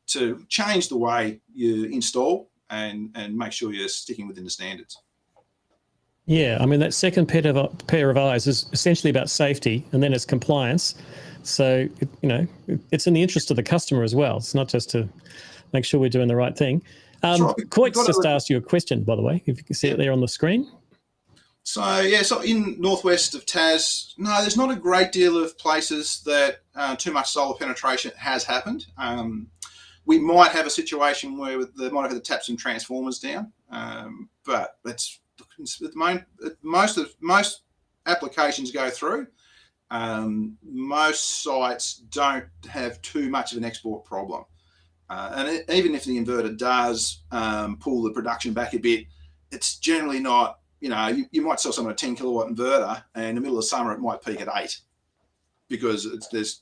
to change the way you install and make sure you're sticking within the standards. Yeah, I mean, that second pair of eyes is essentially about safety, and then it's compliance. So, it's in the interest of the customer as well. It's not just to make sure we're doing the right thing. Coit's just asked you a question, by the way, if you can see it there on the screen. So in northwest of Tas, no, there's not a great deal of places that too much solar penetration has happened. We might have a situation where they might have to tap some transformers down, but that's at the moment, most applications go through. Most sites don't have too much of an export problem. And even if the inverter does pull the production back a bit, it's generally not, you might sell someone a 10 kilowatt inverter, and in the middle of summer it might peak at 8 because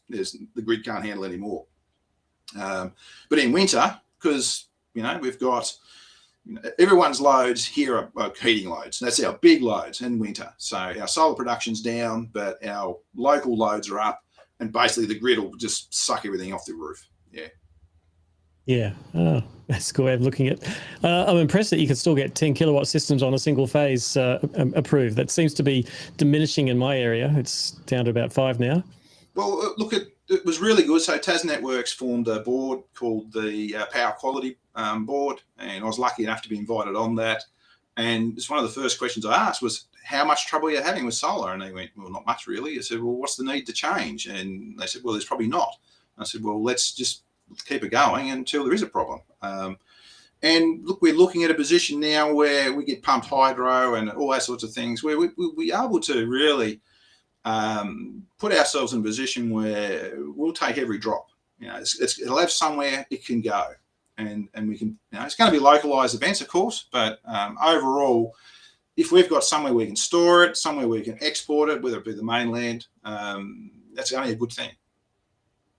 the grid can't handle any more. But in winter, because we've got everyone's loads here are heating loads. That's our big loads in winter. So our solar production's down, but our local loads are up, and basically the grid will just suck everything off the roof. Yeah. Yeah, that's a good way of looking at it. I'm impressed that you can still get 10 kilowatt systems on a single phase approved. That seems to be diminishing in my area. It's down to about 5 now. Well, look, it was really good. So Tas Networks formed a board called the Power Quality Board, and I was lucky enough to be invited on that. And it's one of the first questions I asked was, how much trouble are you having with solar? And they went, well, not much really. I said, well, what's the need to change? And they said, well, there's probably not. I said, well, let's just keep it going until there is a problem. And look, we're looking at a position now where we get pumped hydro and all that sorts of things, where we'll be able to really put ourselves in a position where we'll take every drop. It'll have somewhere it can go, and we can. It's going to be localized events, of course, but overall, if we've got somewhere we can store it, somewhere we can export it, whether it be the mainland, that's only a good thing.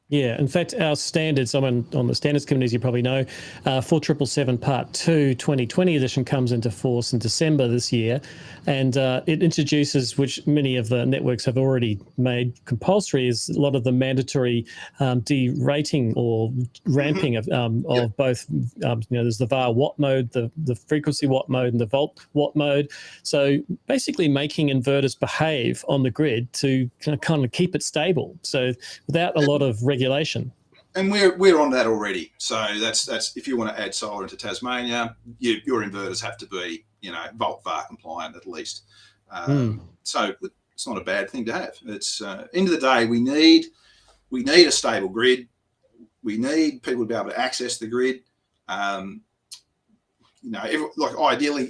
Yeah, in fact, our standards, I'm on the standards committee, as you probably know, 4777 Part 2 2020 edition comes into force in December this year, and it introduces, which many of the networks have already made compulsory, is a lot of the mandatory derating or ramping of both, there's the VAR watt mode, the frequency watt mode, and the volt watt mode. So basically making inverters behave on the grid to kind of keep it stable. So without a lot of regulation. And we're on that already. So that's if you want to add solar into Tasmania, your inverters have to be volt VAR compliant at least. So it's not a bad thing to have. It's end of the day, we need a stable grid. We need people to be able to access the grid. Ideally,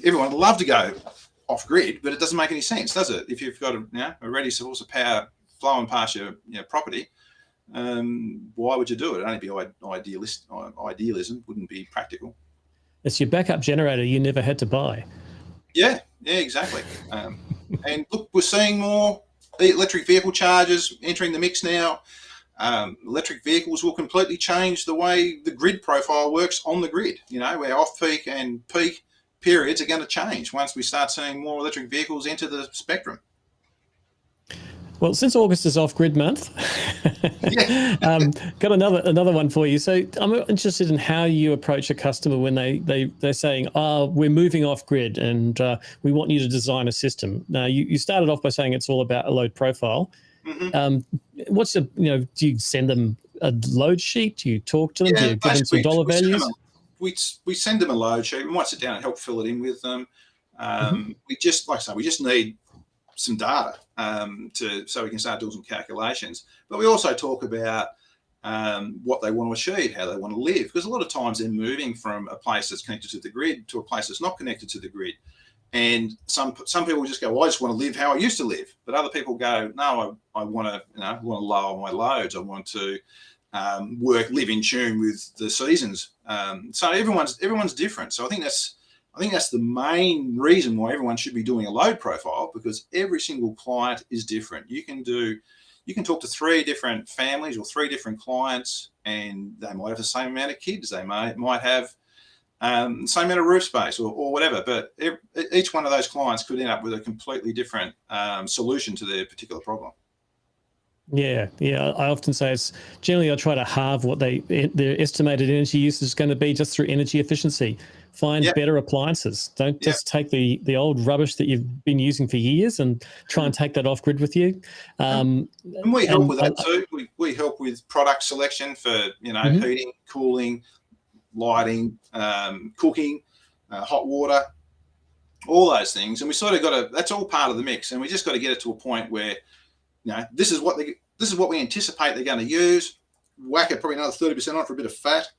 everyone would love to go off grid, but it doesn't make any sense, does it? If you've got a ready source of power flowing past your property. Why would you do it? It'd only be idealism, wouldn't be practical. It's your backup generator you never had to buy. Yeah, exactly. And look, we're seeing more electric vehicle chargers entering the mix now. Electric vehicles will completely change the way the grid profile works on the grid, where off-peak and peak periods are going to change once we start seeing more electric vehicles enter the spectrum. Well, since August is off-grid month, got another one for you. So I'm interested in how you approach a customer when they're saying, we're moving off-grid and we want you to design a system. Now, you started off by saying it's all about a load profile. Mm-hmm. Do you send them a load sheet? Do you talk to them? Do you give them some dollar values? We send them a load sheet. We might sit down and help fill it in with them. We just need some data so we can start doing some calculations. But we also talk about what they want to achieve, how they want to live, because a lot of times they're moving from a place that's connected to the grid to a place that's not connected to the grid. And some people just go, well, I just want to live how I used to live. But other people go, no, I want to lower my loads. I want to live in tune with the seasons. So everyone's different. So I think that's the main reason why everyone should be doing a load profile, because every single client is different. You can talk to 3 different families or 3 different clients, and they might have the same amount of kids. They might have the same amount of roof space or whatever. But each one of those clients could end up with a completely different solution to their particular problem. Yeah. I often say I try to halve what their estimated energy use is going to be just through energy efficiency. Find better appliances. Don't just take the old rubbish that you've been using for years and try and take that off grid with you. And we help with that too. We help with product selection for heating, cooling, lighting, cooking, hot water, all those things. And we sort of that's all part of the mix. And we just got to get it to a point where this is what we anticipate they're going to use. Whack it probably another 30% on for a bit of fat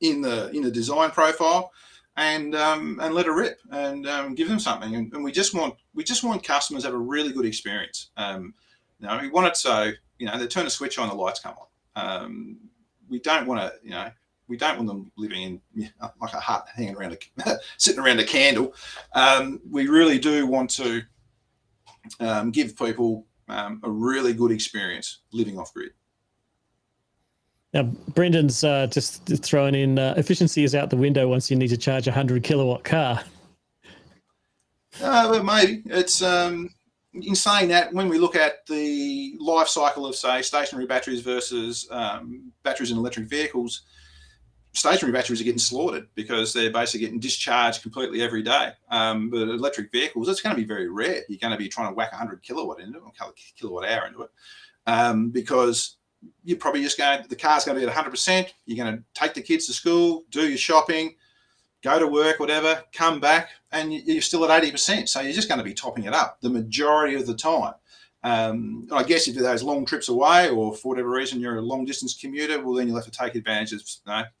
in the design profile, and let it rip, and give them something. And we just want customers to have a really good experience. We want it so they turn a switch on, the lights come on. We don't want them living in like a hut, hanging around sitting around a candle. We really do want to give people a really good experience living off grid. Now, Brendan's just throwing in efficiency is out the window once you need to charge a 100 kilowatt car. But maybe it's in saying that, when we look at the life cycle of, say, stationary batteries versus batteries in electric vehicles, stationary batteries are getting slaughtered because they're basically getting discharged completely every day. But electric vehicles, it's going to be very rare. You're going to be trying to whack 100 kilowatt into it, or kilowatt hour into it, because you're probably just the car's going to be at 100%. You're going to take the kids to school, do your shopping, go to work, whatever, come back, and you're still at 80%. So you're just going to be topping it up the majority of the time. I guess if you're those long trips away, or for whatever reason you're a long distance commuter, well, then you'll have to take advantage of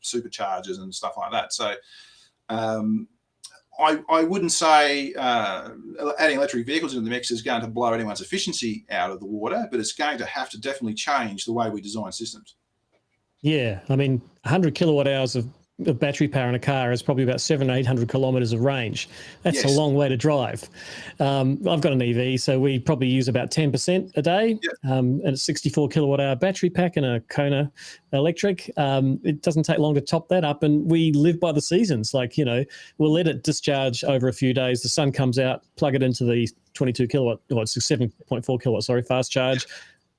superchargers and stuff like that. So I wouldn't say adding electric vehicles into the mix is going to blow anyone's efficiency out of the water, but it's going to have to definitely change the way we design systems. Yeah, I mean, 100 kilowatt hours of battery power in a car is probably about 700 or 800 kilometres of range. That's a long way to drive. I've got an EV, so we probably use about 10% a day, and a 64 kilowatt hour battery pack and a Kona electric. It doesn't take long to top that up, and we live by the seasons. Like, we'll let it discharge over a few days. The sun comes out, plug it into the 22 kilowatt, or it's 7.4 kilowatt, fast charge.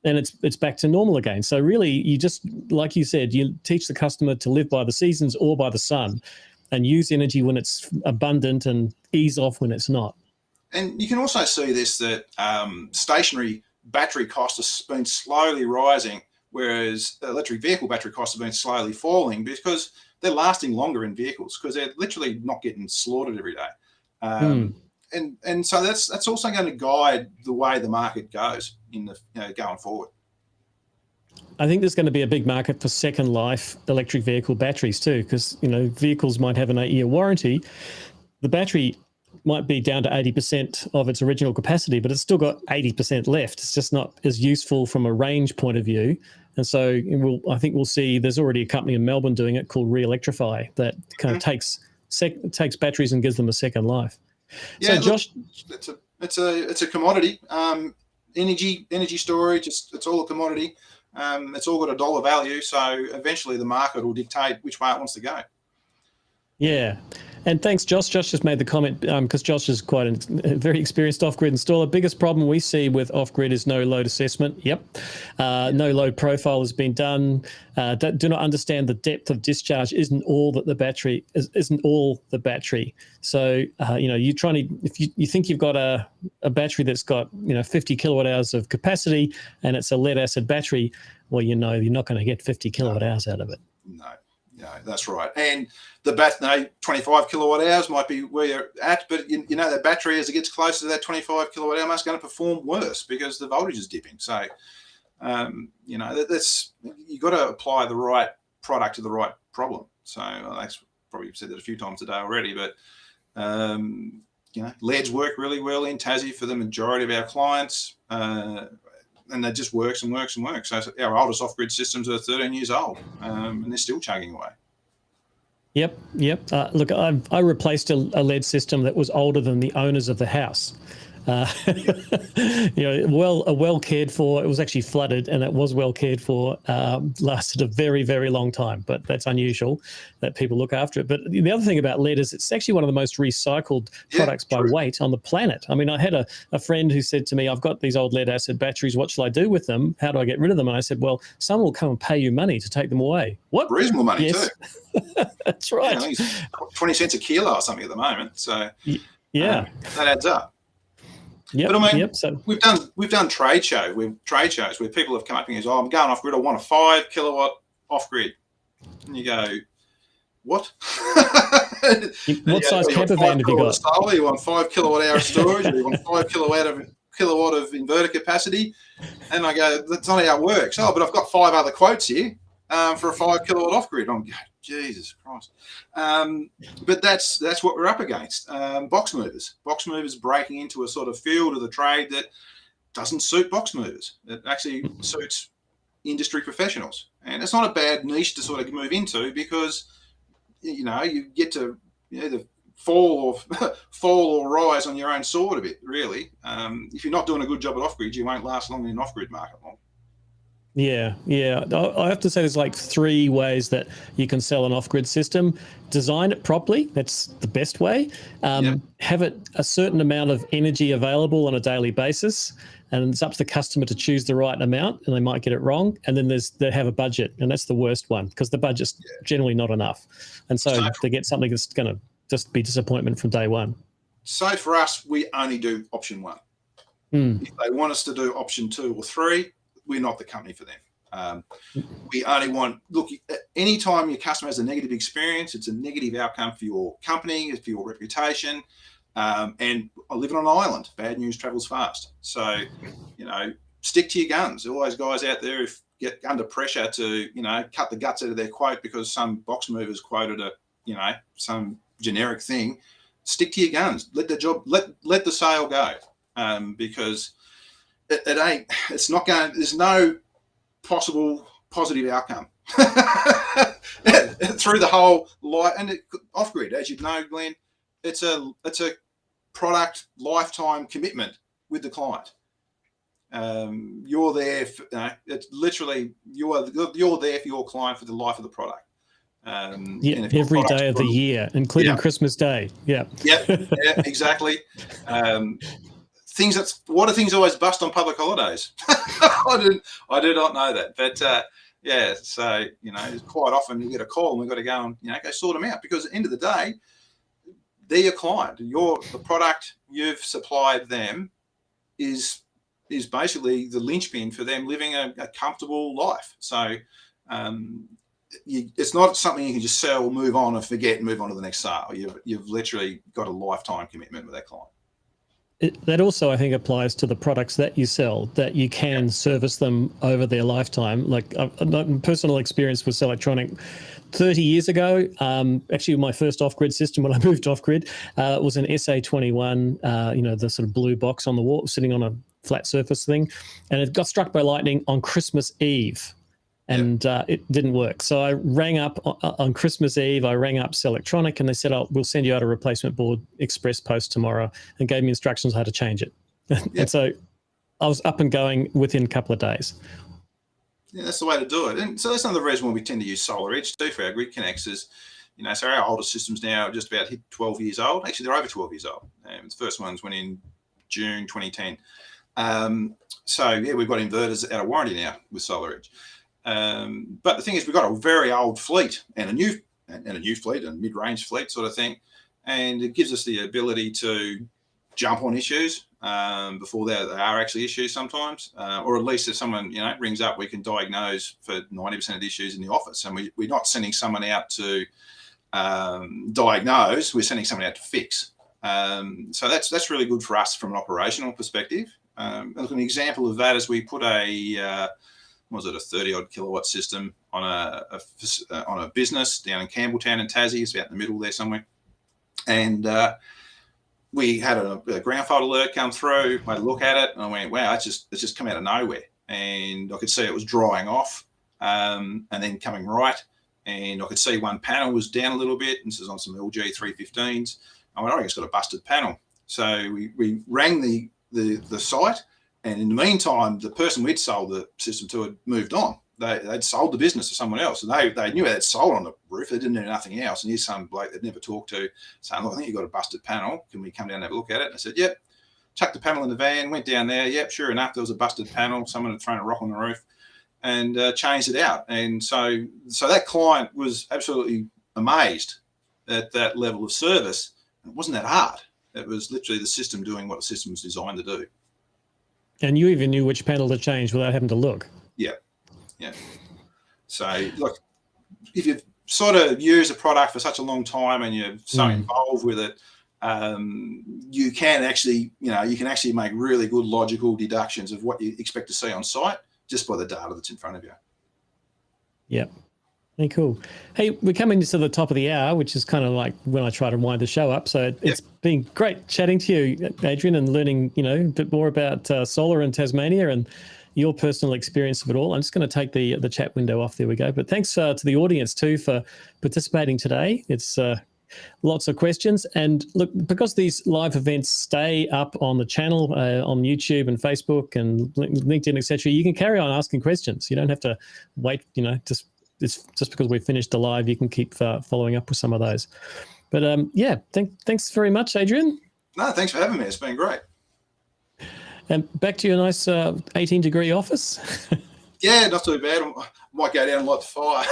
And it's back to normal again. So really, you just, like you said, you teach the customer to live by the seasons or by the sun, and use energy when it's abundant and ease off when it's not. And you can also see this, that stationary battery costs have been slowly rising, whereas electric vehicle battery costs have been slowly falling because they're lasting longer in vehicles, because they're literally not getting slaughtered every day. And so that's also going to guide the way the market goes in the going forward. I think there's going to be a big market for second life electric vehicle batteries too, because vehicles might have an 8-year warranty. The battery might be down to 80% of its original capacity, but it's still got 80% left. It's just not as useful from a range point of view. And so I think we'll see, there's already a company in Melbourne doing it called Re-Electrify that kind of takes batteries and gives them a second life. Yeah, so Josh, it's a commodity. Energy storage, it's all a commodity. It's all got a dollar value. So eventually the market will dictate which way it wants to go. Yeah. And thanks, Josh. Josh just made the comment because Josh is quite a very experienced off-grid installer. Biggest problem we see with off-grid is no load assessment. Yep. No load profile has been done. Do not understand the depth of discharge isn't all the battery. So, you're trying to, if you think you've got a battery that's got, 50 kilowatt hours of capacity and it's a lead acid battery, well, you're not going to get 50 kilowatt hours out of it. No, that's right. And the 25 kilowatt hours might be where you're at, but the battery, as it gets closer to that 25 kilowatt hour, is going to perform worse because the voltage is dipping. So, that's, you've got to apply the right product to the right problem. So that's probably said that a few times today already, but LEDs work really well in Tassie for the majority of our clients. And that just works and works and works. So our oldest off-grid systems are 13 years old, and they're still chugging away. Yep. Look, I replaced a LED system that was older than the owners of the house. Well cared for. It was actually flooded, and it was well cared for. Lasted a very, very long time, but that's unusual that people look after it. But the other thing about lead is it's actually one of the most recycled products by weight on the planet. I mean, I had a friend who said to me, "I've got these old lead acid batteries. What shall I do with them? How do I get rid of them?" And I said, "Well, someone will come and pay you money to take them away." What? Reasonable money too. That's right. I think it's 20 cents a kilo or something at the moment. So that adds up. Yep, but I mean, so we've done trade shows where people have come up and goes, "Oh, I'm going off grid. I want a 5 kilowatt off grid." And you go, "What? What size camper van have you got? Solar, you want 5 kilowatt hour storage, or you want 5 kilowatt of inverter capacity?" And I go, "That's not how it works." "Oh, but I've got 5 other quotes here for a 5 kilowatt off grid." I'm going, Jesus Christ. But that's what we're up against. Box movers breaking into a sort of field of the trade that doesn't suit box movers. It actually suits industry professionals. And it's not a bad niche to sort of move into, because, you get to either fall or rise on your own sword a bit, really. If you're not doing a good job at off-grid, you won't last long in an off-grid market long. Yeah. I have to say there's like 3 ways that you can sell an off-grid system. Design it properly. That's the best way. Have it a certain amount of energy available on a daily basis, and it's up to the customer to choose the right amount, and they might get it wrong. And then they have a budget, and that's the worst one, because the budget's generally not enough. And so they get something that's going to just be disappointment from day one. So for us, we only do option 1. If they want us to do option 2 or 3, we're not the company for them. We only want, look, anytime your customer has a negative experience, it's a negative outcome for your company, for your reputation. And I live on an island. Bad news travels fast. So, stick to your guns. All those guys out there who get under pressure to, cut the guts out of their quote because some box movers quoted some generic thing. Stick to your guns. Let the sale go, because it's not going. There's no possible positive outcome through the whole life. And off grid, as you know, Glenn, it's a product lifetime commitment with the client. You're there. It's literally you're there for your client for the life of the product. Every day of the year, including Christmas Day. Yeah, exactly. What do things always bust on public holidays? I do not know that, but so quite often you get a call and we've got to go and go sort them out, because at the end of the day, they're your client. The product you've supplied them is basically the linchpin for them living a comfortable life. So it's not something you can just sell, move on and forget and move on to the next sale. You've literally got a lifetime commitment with that client. That also, I think, applies to the products that you sell, that you can service them over their lifetime. Like personal experience with Electronic 30 years ago, actually my first off-grid system when I moved off-grid was an SA21, the sort of blue box on the wall, sitting on a flat surface thing. And it got struck by lightning on Christmas Eve. And it didn't work. So I rang up on Christmas Eve. I rang up Electronic, and they said, we'll send you out a replacement board express post tomorrow, and gave me instructions how to change it. And so I was up and going within a couple of days. Yeah, that's the way to do it. And so that's another reason why we tend to use Solar Edge too for our grid connects is, so our older systems now are just about hit 12 years old. Actually, they're over 12 years old. The first ones went in June 2010. We've got inverters out of warranty now with Solar Edge. But the thing is, we've got a very old fleet and a new fleet and mid-range fleet sort of thing, and it gives us the ability to jump on issues before they are actually issues sometimes, or at least if someone rings up, we can diagnose for 90% of the issues in the office, and we're not sending someone out to diagnose, we're sending someone out to fix. So that's really good for us from an operational perspective. An example of that is we put a 30-odd kilowatt system on a business down in Campbelltown in Tassie. It's about in the middle there somewhere. And we had a ground fault alert come through. I had a look at it and I went, wow, it's just come out of nowhere. And I could see it was drying off and then coming right. And I could see one panel was down a little bit. And this is on some LG 315s. I went, I think it's got a busted panel. So we rang the site. And in the meantime, the person we'd sold the system to had moved on. They'd sold the business to someone else, and they knew they'd sold on the roof. They didn't know nothing else. And here's some bloke they'd never talked to saying, look, I think you've got a busted panel. Can we come down and have a look at it? And I said, yep. Chucked the panel in the van, went down there. Yep, sure enough, there was a busted panel. Someone had thrown a rock on the roof and changed it out. And so that client was absolutely amazed at that level of service. It wasn't that hard. It was literally the system doing what the system was designed to do. And you even knew which panel to change without having to look. Yeah. So, look, if you've sort of used a product for such a long time and you're so involved with it, you can actually make really good logical deductions of what you expect to see on site just by the data that's in front of you. Yeah. Hey, cool. Hey, we're coming to the top of the hour, which is kind of like when I try to wind the show up. So it's been great chatting to you, Adrian, and learning, a bit more about solar in Tasmania and your personal experience of it all. I'm just going to take the chat window off. There we go. But thanks to the audience too for participating today. It's lots of questions. And look, because these live events stay up on the channel, on YouTube and Facebook and LinkedIn, etc., you can carry on asking questions. You don't have to wait, just because we've finished the live, you can keep following up with some of those. But thanks very much, Adrian. No, thanks for having me. It's been great. And back to your nice 18-degree office. Yeah, not too bad. I might go down and light the fire.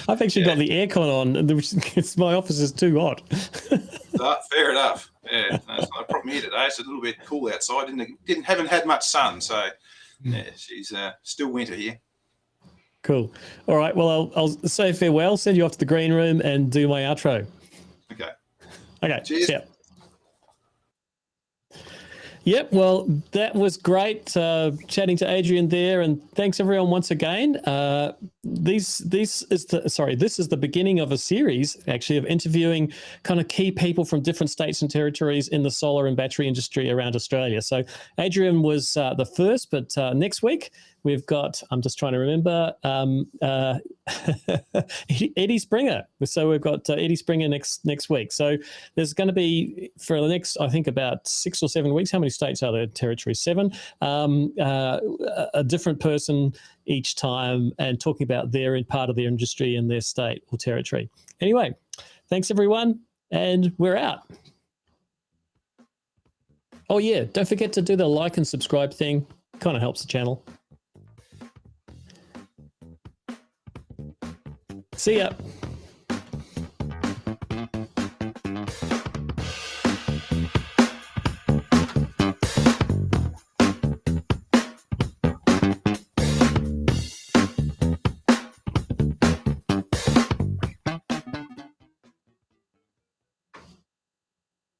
I've actually got the aircon on. My office is too hot. Fair enough. Yeah, no, it's not a problem here today. It's a little bit cool outside. Haven't had much sun, so Yeah, she's still winter here. Cool. All right. Well, I'll say farewell, send you off to the green room, and do my outro. Okay. Okay. Cheers. Yeah. Yep. Well, that was great chatting to Adrian there, and thanks everyone once again. This is the beginning of a series actually of interviewing kind of key people from different states and territories in the solar and battery industry around Australia. So Adrian was the first, but next week we've got, I'm just trying to remember, Eddie Springer. So we've got Eddie Springer next week. So there's going to be, for the next, I think, about 6 or 7 weeks, how many states are there? Territories? 7. A different person each time, and talking about their part of their industry and their state or territory. Anyway, thanks everyone, and we're out. Oh yeah, don't forget to do the like and subscribe thing. Kind of helps the channel. See ya.